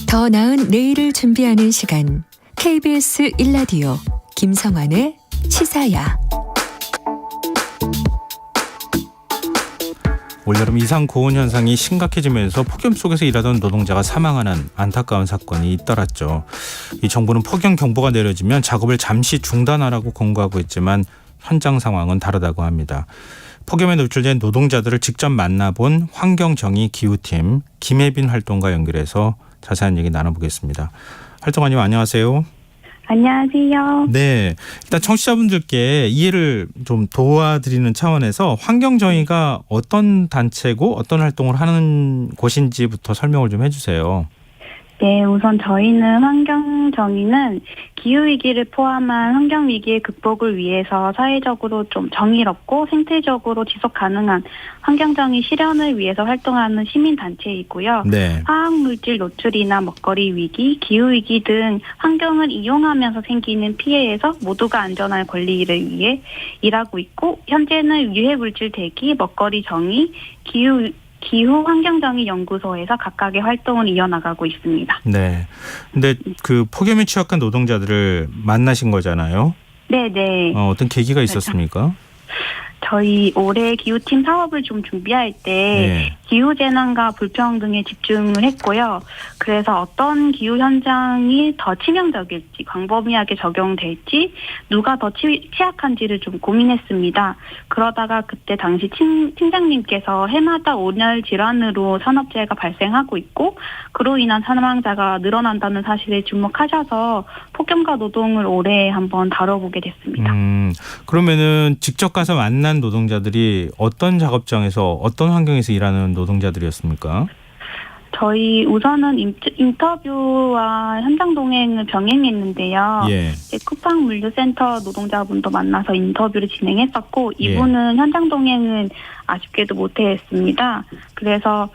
더 나은 내일을 준비하는 시간 KBS 1라디오 김성환의 시사야. 올여름 이상 고온 현상이 심각해지면서 폭염 속에서 일하던 노동자가 사망하는 안타까운 사건이 잇따랐죠. 이 정부는 폭염 경보가 내려지면 작업을 잠시 중단하라고 권고하고 있지만 현장 상황은 다르다고 합니다. 폭염에 노출된 노동자들을 직접 만나본 환경정의 기후팀 김혜빈 활동가 연결해서 자세한 얘기 나눠보겠습니다. 활동가님 안녕하세요. 안녕하세요. 네, 일단 청취자분들께 이해를 좀 도와드리는 차원에서 환경정의가 어떤 단체고 어떤 활동을 하는 곳인지부터 설명을 좀 해주세요. 네, 우선 저희는 환경정의는 기후위기를 포함한 환경위기의 극복을 위해서 사회적으로 좀 정의롭고 생태적으로 지속 가능한 환경정의 실현을 위해서 활동하는 시민단체이고요. 네. 화학물질 노출이나 먹거리 위기, 기후위기 등 환경을 이용하면서 생기는 피해에서 모두가 안전한 권리를 위해 일하고 있고, 현재는 유해물질 대기, 먹거리 정의, 기후 환경정의 연구소에서 각각의 활동을 이어나가고 있습니다. 네. 근데 그 폭염에 취약한 노동자들을 만나신 거잖아요. 네네. 어떤 계기가 있었습니까? 저희 올해 기후팀 사업을 좀 준비할 때 네. 기후재난과 불평등에 집중을 했고요. 그래서 어떤 기후 현상이 더 치명적일지, 광범위하게 적용될지, 누가 더 취약한지를 좀 고민했습니다. 그러다가 그때 당시 팀장님께서 해마다 온열 질환으로 산업재해가 발생하고 있고, 그로 인한 사망자가 늘어난다는 사실에 주목하셔서 폭염과 노동을 올해 한번 다뤄보게 됐습니다. 그러면은 직접 가서 만난 노동자들이 어떤 작업장에서 어떤 환경에서 일하는 노동자들이었습니까? 저희 우선은 인터뷰와 현장 동행을 병행했는데요. 예. 쿠팡 물류센터 노동자분도 만나서 인터뷰를 진행했었고, 이분은 현장 동행은 아쉽게도 못했습니다. 그래서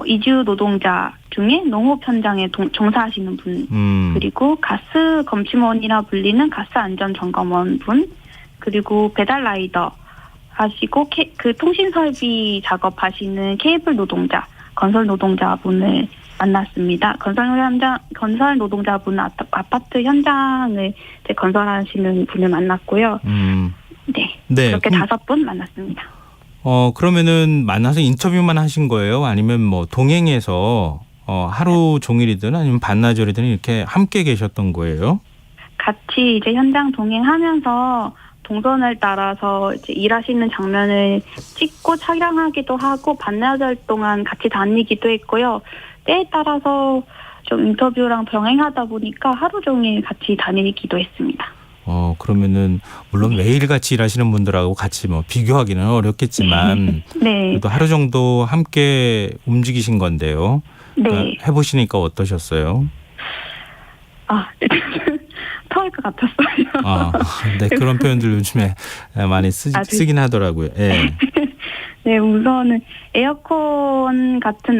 이주 노동자 중에 농업 현장에 종사하시는 분, 그리고 가스 검침원이라 불리는 가스 안전 점검원 분, 그리고 배달 라이더 하시고 그 통신 설비 작업하시는 케이블 노동자, 건설 노동자분을 만났습니다. 건설 노동자분은 아파트 현장을 건설하시는 분을 만났고요. 네, 그렇게 5분 만났습니다. 그러면은 만나서 인터뷰만 하신 거예요? 아니면 동행해서 하루 종일이든 아니면 반나절이든 이렇게 함께 계셨던 거예요? 같이 이제 현장 동행하면서 동선을 따라서 이제 일하시는 장면을 찍고 촬영하기도 하고, 반나절 동안 같이 다니기도 했고요. 때에 따라서 좀 인터뷰랑 병행하다 보니까 하루 종일 같이 다니기도 했습니다. 그러면은 물론 매일 같이 일하시는 분들하고 같이 비교하기는 어렵겠지만 네. 그래도 하루 정도 함께 움직이신 건데요. 네. 해보시니까 어떠셨어요? 토할 것 같았어요. 네, 그런 표현들 요즘에 많이 쓰긴 하더라고요. 예. 네, 우선은 에어컨 같은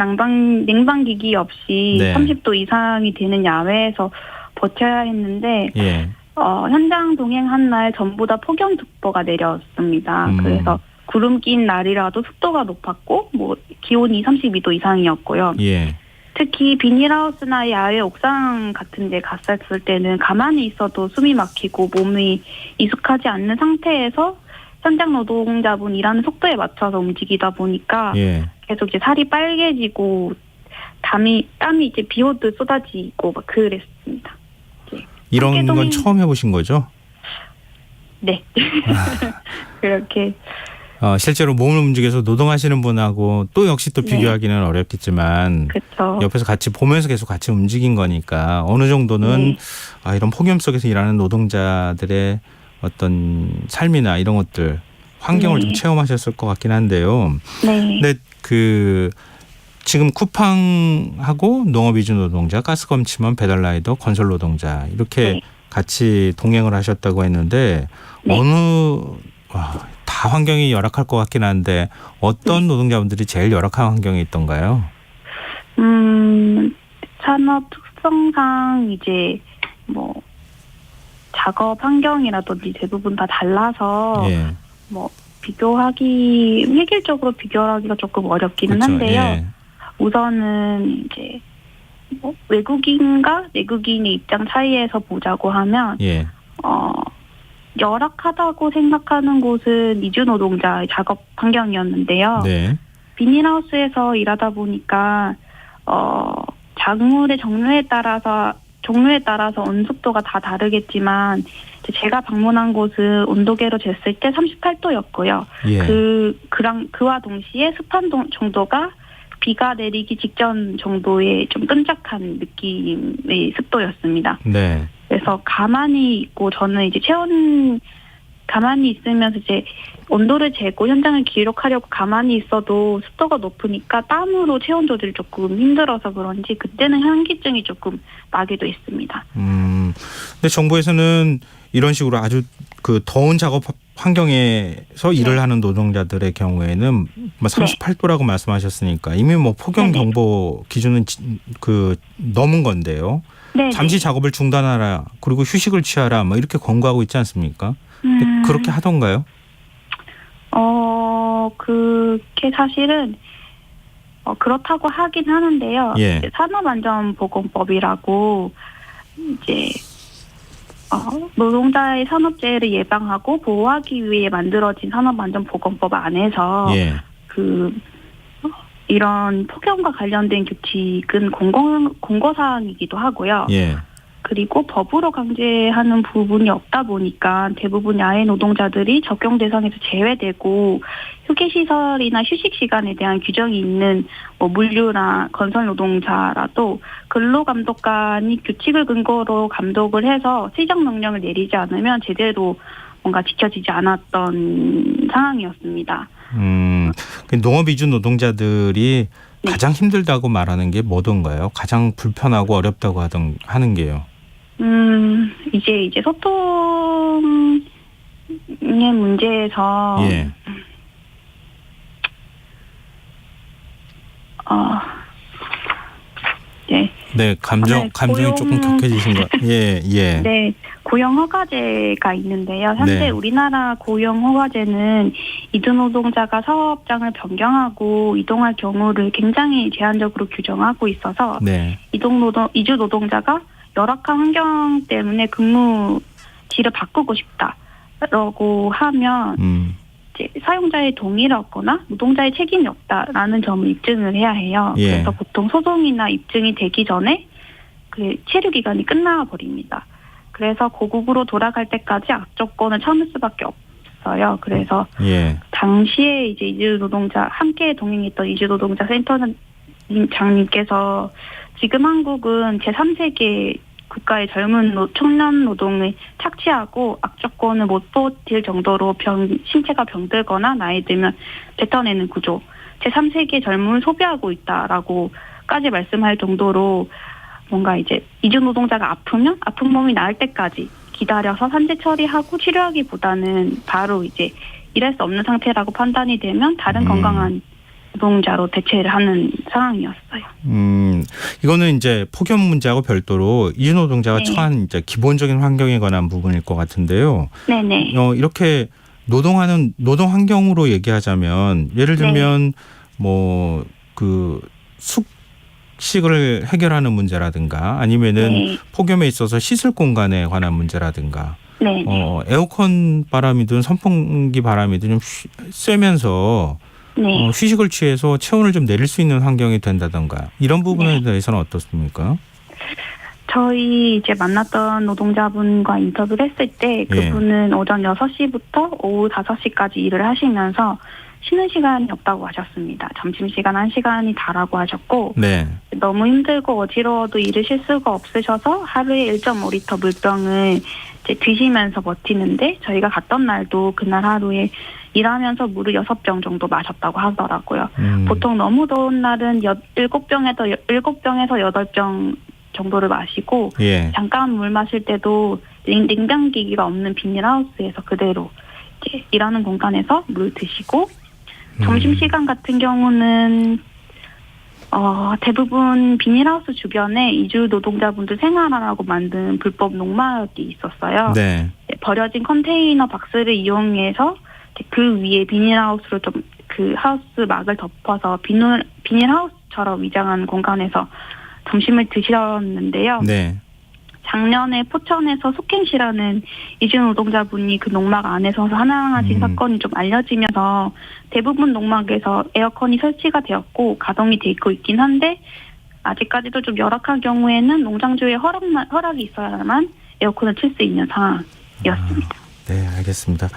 냉방기기 없이 네. 30도 이상이 되는 야외에서 버텨야 했는데, 예. 현장 동행한 날 전부 다 폭염특보가 내렸습니다. 그래서 구름 낀 날이라도 습도가 높았고, 기온이 32도 이상이었고요. 예. 특히 비닐하우스나 야외 옥상 같은 데 갔었을 때는 가만히 있어도 숨이 막히고 몸이 익숙하지 않는 상태에서 현장 노동자분 일하는 속도에 맞춰서 움직이다 보니까 계속 이제 살이 빨개지고 땀이 이제 비 오듯 쏟아지고 그랬습니다. 이런 건 처음 해보신 거죠? 네. 그렇게. 실제로 몸을 움직여서 노동하시는 분하고 또 역시 또 비교하기는 어렵겠지만, 그쵸. 옆에서 같이 보면서 계속 같이 움직인 거니까 어느 정도는 이런 폭염 속에서 일하는 노동자들의 어떤 삶이나 이런 것들, 환경을 좀 체험하셨을 것 같긴 한데요. 네. 근데 지금 쿠팡하고 농업 이주 노동자, 가스검침원, 배달라이더, 건설 노동자 이렇게 같이 동행을 하셨다고 했는데 다 환경이 열악할 것 같긴 한데 어떤 노동자분들이 제일 열악한 환경에 있던가요? 산업 특성상 이제 작업 환경이라든지 대부분 다 달라서 획일적으로 비교하기가 조금 어렵기는 한데요. 우선은 이제 뭐 외국인과 내국인의 입장 차이에서 보자고 하면 예. 열악하다고 생각하는 곳은 이주 노동자의 작업 환경이었는데요. 네. 비닐하우스에서 일하다 보니까 작물의 종류에 따라서 온습도가 다 다르겠지만 제가 방문한 곳은 온도계로 쟀을 때 38도였고요. 예. 그와 동시에 습한 정도가 비가 내리기 직전 정도의 좀 끈적한 느낌의 습도였습니다. 네. 그래서 가만히 있고 저는 이제 가만히 있으면서 이제 온도를 재고 현장을 기록하려고 가만히 있어도 습도가 높으니까 땀으로 체온 조절이 조금 힘들어서 그런지 그때는 현기증이 조금 나기도 했습니다. 근데 정부에서는 이런 식으로 아주 그 더운 작업 환경에서 일을 하는 노동자들의 경우에는 38도라고 말씀하셨으니까 이미 뭐 폭염 경보 기준은 그 넘은 건데요. 네. 잠시 작업을 중단하라 그리고 휴식을 취하라 뭐 이렇게 권고하고 있지 않습니까? 근데 그렇게 하던가요? 그게 사실은 그렇다고 하긴 하는데요. 예. 산업안전보건법이라고 이제 노동자의 산업재해를 예방하고 보호하기 위해 만들어진 산업안전보건법 안에서 예. 이런 폭염과 관련된 규칙은 공고사항이기도 하고요. 예. 그리고 법으로 강제하는 부분이 없다 보니까 대부분 야외 노동자들이 적용 대상에서 제외되고 휴게시설이나 휴식시간에 대한 규정이 있는 물류나 건설 노동자라도 근로감독관이 규칙을 근거로 감독을 해서 시정명령을 내리지 않으면 제대로 뭔가 지켜지지 않았던 상황이었습니다. 농업 이주 노동자들이 가장 힘들다고 말하는 게 뭐던가요? 가장 불편하고 어렵다고 하는 게요. 이제 소통의 문제에서 예. 네, 감정이 조금 격해지신 거. 예, 예. 네, 고용 허가제가 있는데요. 현재 우리나라 고용 허가제는 이주 노동자가 사업장을 변경하고 이동할 경우를 굉장히 제한적으로 규정하고 있어서 이주 노동자가 열악한 환경 때문에 근무지를 바꾸고 싶다라고 하면 사용자의 동의를 얻거나 노동자의 책임이 없다라는 점을 입증을 해야 해요. 예. 그래서 보통 소송이나 입증이 되기 전에 체류 기간이 끝나버립니다. 그래서 고국으로 돌아갈 때까지 악조건을 참을 수밖에 없어요. 그래서 당시에 이제 이주 노동자 함께 동행했던 이주 노동자 센터장님께서 지금 한국은 제3세계 국가의 젊은 청년 노동을 착취하고 악조건을 못 버틸 정도로 신체가 병들거나 나이 들면 뱉어내는 구조, 제3세계 젊음을 소비하고 있다라고까지 말씀할 정도로 뭔가 이제 이주 노동자가 아프면 아픈 몸이 나을 때까지 기다려서 산재 처리하고 치료하기보다는 바로 이제 일할 수 없는 상태라고 판단이 되면 다른 건강한 노동자로 대체를 하는 상황이었어요. 이거는 이제 폭염 문제하고 별도로 이주 노동자가 처한 이제 기본적인 환경에 관한 부분일 것 같은데요. 네네. 이렇게 노동 환경으로 얘기하자면 예를 들면 뭐 숙식을 해결하는 문제라든가 아니면은 폭염에 있어서 씻을 공간에 관한 문제라든가 에어컨 바람이든 선풍기 바람이든 좀 쐬면서 휴식을 취해서 체온을 좀 내릴 수 있는 환경이 된다던가 이런 부분에 대해서는 어떻습니까? 저희 이제 만났던 노동자분과 인터뷰를 했을 때 그분은 오전 6시부터 오후 5시까지 일을 하시면서 쉬는 시간이 없다고 하셨습니다. 점심시간 1시간이 다라고 하셨고 너무 힘들고 어지러워도 일을 쉴 수가 없으셔서 하루에 1.5리터 물병을 이제 드시면서 버티는데 저희가 갔던 날도 그날 하루에 일하면서 물을 6병 정도 마셨다고 하더라고요. 보통 너무 더운 날은 7병에서 8병 정도를 마시고 잠깐 물 마실 때도 냉장기기가 없는 비닐하우스에서 그대로 이제 일하는 공간에서 물 드시고 점심시간 같은 경우는 대부분 비닐하우스 주변에 이주 노동자분들 생활하라고 만든 불법 농막이 있었어요. 버려진 컨테이너 박스를 이용해서 그 위에 비닐하우스로 좀 그 하우스 막을 덮어서 비닐하우스처럼 위장한 공간에서 점심을 드셨는데요. 네. 작년에 포천에서 속행시라는 이주 노동자분이 그 농막 안에서 사망하신 사건이 좀 알려지면서 대부분 농막에서 에어컨이 설치가 되었고 가동이 돼 있긴 한데 아직까지도 좀 열악한 경우에는 농장주의 허락이 있어야만 에어컨을 틀 수 있는 상황이었습니다. 네, 알겠습니다.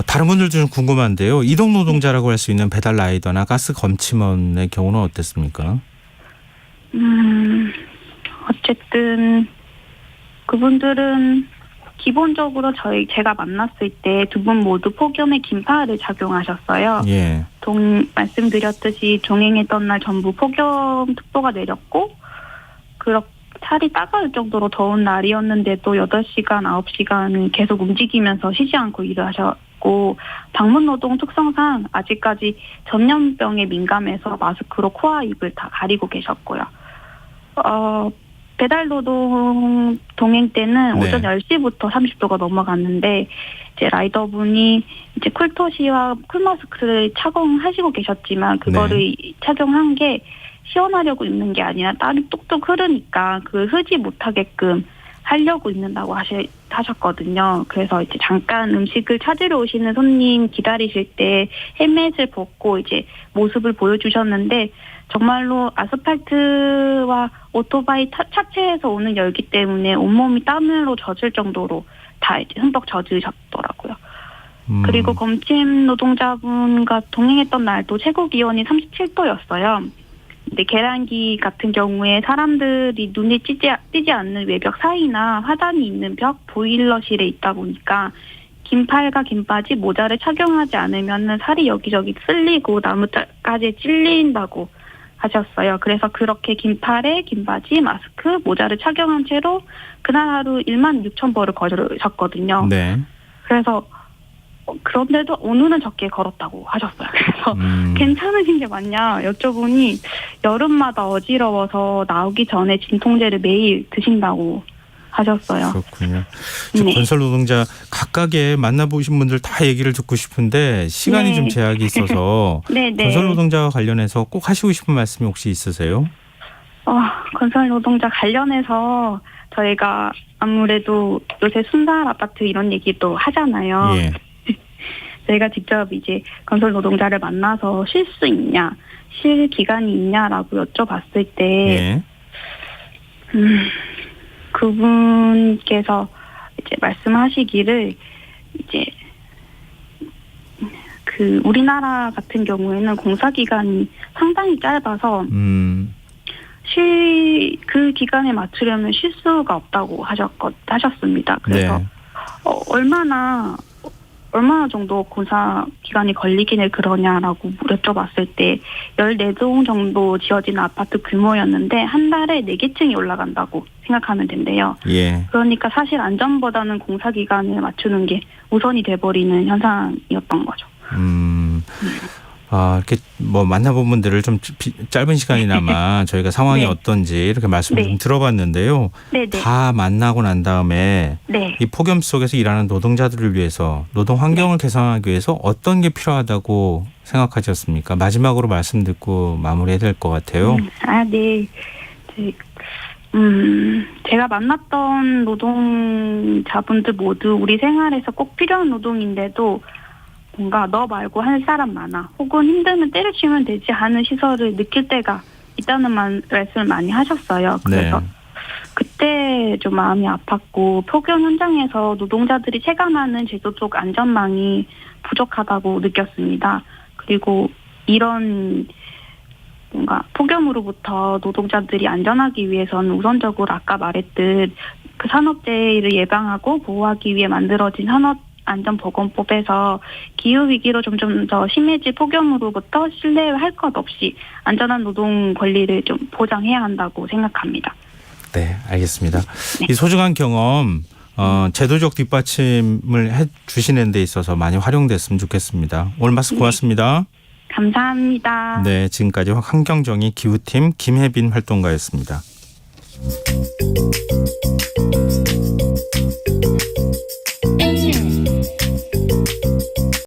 다른 분들도 좀 궁금한데요. 이동 노동자라고 할 수 있는 배달 라이더나 가스 검침원의 경우는 어땠습니까? 어쨌든 그분들은 기본적으로 제가 만났을 때 두 분 모두 폭염의 긴팔을 착용하셨어요. 예. 말씀드렸듯이 종행했던 날 전부 폭염특보가 내렸고 살이 따가울 정도로 더운 날이었는데도 8시간, 9시간을 계속 움직이면서 쉬지 않고 일을 하셨고 방문 노동 특성상 아직까지 전염병에 민감해서 마스크로 코와 입을 다 가리고 계셨고요. 배달 노동 동행 때는 네. 오전 10시부터 30도가 넘어갔는데 이제 라이더분이 이제 쿨토시와 쿨마스크를 착용하시고 계셨지만 그거를 착용한 게 시원하려고 입는 게 아니라 땀이 뚝뚝 흐르니까 그 흐지 못하게끔 하려고 입는다고 하셨거든요. 그래서 이제 잠깐 음식을 찾으러 오시는 손님 기다리실 때 헬멧을 벗고 이제 모습을 보여주셨는데 정말로 아스팔트와 오토바이 차체에서 오는 열기 때문에 온몸이 땀으로 젖을 정도로 다 이제 흠뻑 젖으셨더라고요. 그리고 검침 노동자분과 동행했던 날도 최고 기온이 37도였어요. 근데 계량기 같은 경우에 사람들이 눈에 띄지 않는 외벽 사이나 화단이 있는 벽, 보일러실에 있다 보니까 긴팔과 긴바지, 모자를 착용하지 않으면 살이 여기저기 쓸리고 나뭇가지에 찔린다고 하셨어요. 그래서 그렇게 긴팔에 긴바지, 마스크, 모자를 착용한 채로 그날 하루 16,000보를 걸으셨거든요. 네. 그래서 그런데도 오늘은 적게 걸었다고 하셨어요. 그래서 괜찮으신 게 맞냐 여쭤보니 여름마다 어지러워서 나오기 전에 진통제를 매일 드신다고 하셨어요. 그렇군요. 네. 건설 노동자 각각의 만나보신 분들 다 얘기를 듣고 싶은데 시간이 네. 좀 제약이 있어서 네네. 건설 노동자와 관련해서 꼭 하시고 싶은 말씀이 혹시 있으세요? 건설 노동자 관련해서 저희가 아무래도 요새 순살 아파트 이런 얘기도 하잖아요. 예. 저희가 직접 이제 건설 노동자를 만나서 쉴 수 있냐, 쉴 기간이 있냐라고 여쭤봤을 때, 예. 그분께서 이제 말씀하시기를 이제 우리나라 같은 경우에는 공사 기간이 상당히 짧아서 그 기간에 맞추려면 쉴 수가 없다고 하셨습니다. 그래서 네. 얼마나 정도 공사 기간이 걸리기는 그러냐라고 여쭤봤을 때 14동 정도 지어진 아파트 규모였는데 한 달에 4개층이 올라간다고 생각하면 된대요. 예. 그러니까 사실 안전보다는 공사 기간을 맞추는 게 우선이 돼버리는 현상이었던 거죠. 이렇게 뭐 만나본 분들을 좀 짧은 시간이나마 저희가 상황이 네. 어떤지 이렇게 말씀을 네. 좀 들어봤는데요. 네네. 다 만나고 난 다음에 네. 이 폭염 속에서 일하는 노동자들을 위해서 노동 환경을 개선하기 위해서 어떤 게 필요하다고 생각하셨습니까? 마지막으로 말씀 듣고 마무리해야 될 것 같아요. 네. 제가 만났던 노동자분들 모두 우리 생활에서 꼭 필요한 노동인데도 뭔가 너 말고 할 사람 많아. 혹은 힘들면 때려치우면 되지 않은 시설을 느낄 때가 있다는 말씀을 많이 하셨어요. 그래서 네. 그때 좀 마음이 아팠고 폭염 현장에서 노동자들이 체감하는 제도적 안전망이 부족하다고 느꼈습니다. 그리고 이런 뭔가 폭염으로부터 노동자들이 안전하기 위해서는 우선적으로 아까 말했듯 그 산업재해를 예방하고 보호하기 위해 만들어진 산업안전보건법에서 기후위기로 점점 더 심해질 폭염으로부터 신뢰할 것 없이 안전한 노동 권리를 좀 보장해야 한다고 생각합니다. 네, 알겠습니다. 네. 이 소중한 경험 제도적 뒷받침을 해 주시는 데 있어서 많이 활용됐으면 좋겠습니다. 오늘 말씀 고맙습니다. 감사합니다. 네, 지금까지 환경정의 기후팀 김혜빈 활동가였습니다.